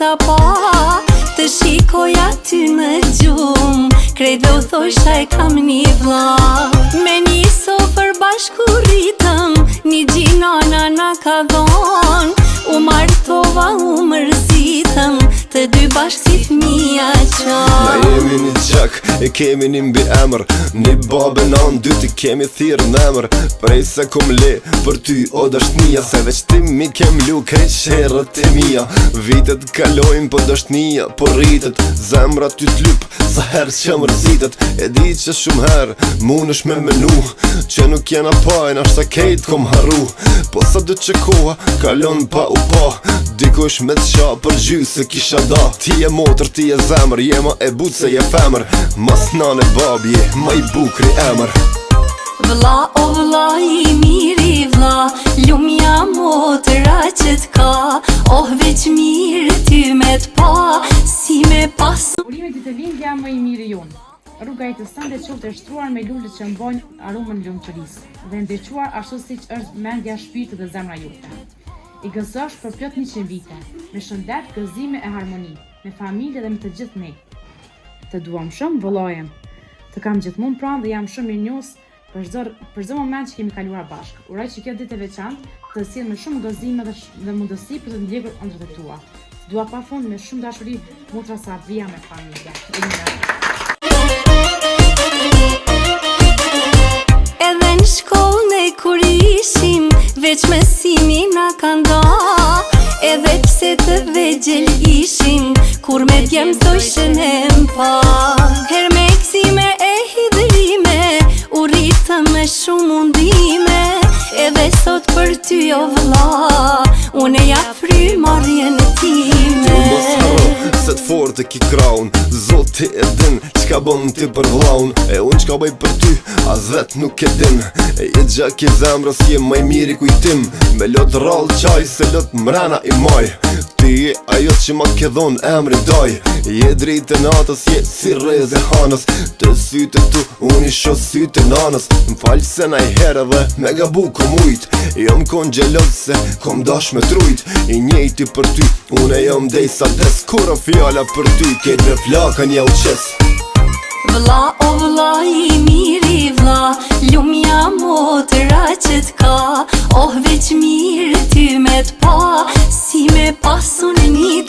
ta pa, të shikoja ty në gjumë, krejtve u thosha e kam një vlla. Me një sofër bashku rritëm, një gjinana na ka dhon, u martova u mërzitëm, të dy bashkë si fëmija qan. Na jemi një qak, e kemi një mbi emër, një babë nan, dy ti kemi thirë në emër. Prej se kom le për ty o dështnia, se veç ti mi kem lu krejt sherët e mija. Vitet kalojnë po dështnia, po rritet, zemra ty t'lyp, sa herë që mërzitet. E di që shumë herë, mun është me menu, që nuk jena pajnë, ashta kejt kom harru. Po sa dë që koha, kalon pa u pa, dikush me t'qa për gjysë se kisha da. Ti e motër, ti e zemër, jema e butë se je femër, mas nane babje, ma i bukri emër. Vlla o vlla i miri vlla, lumja motëra që t'ka, oh veç mirë ty me t'pa, si me pasu. Urime ditëlindja më i mirë jonë. Rruga i të sënde qoftë e shtruar me lullet që mbojnë aromën lumturisë, dhe ndriçuar ashtu siç është mendja, shpirti dhe zemra jote. I gëzosh për plot 100 vite, me shëndet, gëzime e harmoni, me familje dhe me të gjithë ne. Të duam shumë, vëllajem. Të kam gjithmonë pranë dhe jam shumë mirënjohës për çdo moment që kemi kaluar bashkë. Uroj që kjo ditë e veçantë të sjellë me shumë gëzime dhe mundësi për të ndjekur ëndrat e tua. Të dua pafund me shumë dashuri, motra Sabria me familje. Edhe në shkollë kur ishim, veç mësimi na ka nda, edhe pse të vegjël ishim, kur me djem thoshen e mpa. Her me kësime e hidrime, u rritëm me shumë mundime, edhe sot për ty o vlla, une ja frymarrjen time. Se t'fort e ki kraun, zoti e din qka bën ti për vllaun, e unë qka bëj për ty, as vet nuk e din. E je gjak i zemrës, je maj miri kujtim, me lot rall qaj se lot mrena i maj. Ti je ajo që ma ke dhon emri daj, je drejt e natës, je si rrez e hanës, të syte tu, unë i sho syte nanës. M'fall se na i herë dhe me gabu kom ujt, jom kon gjelos se kom dash me trujt, i njejti për ty, unë e jom dej sa des, kura fjalla për ty, kejt me flakën ja u qes. Vlla o vlla i miri vlla, lumja motëra që t'ka, oh veç mirë ty me t'pa, si me pasun një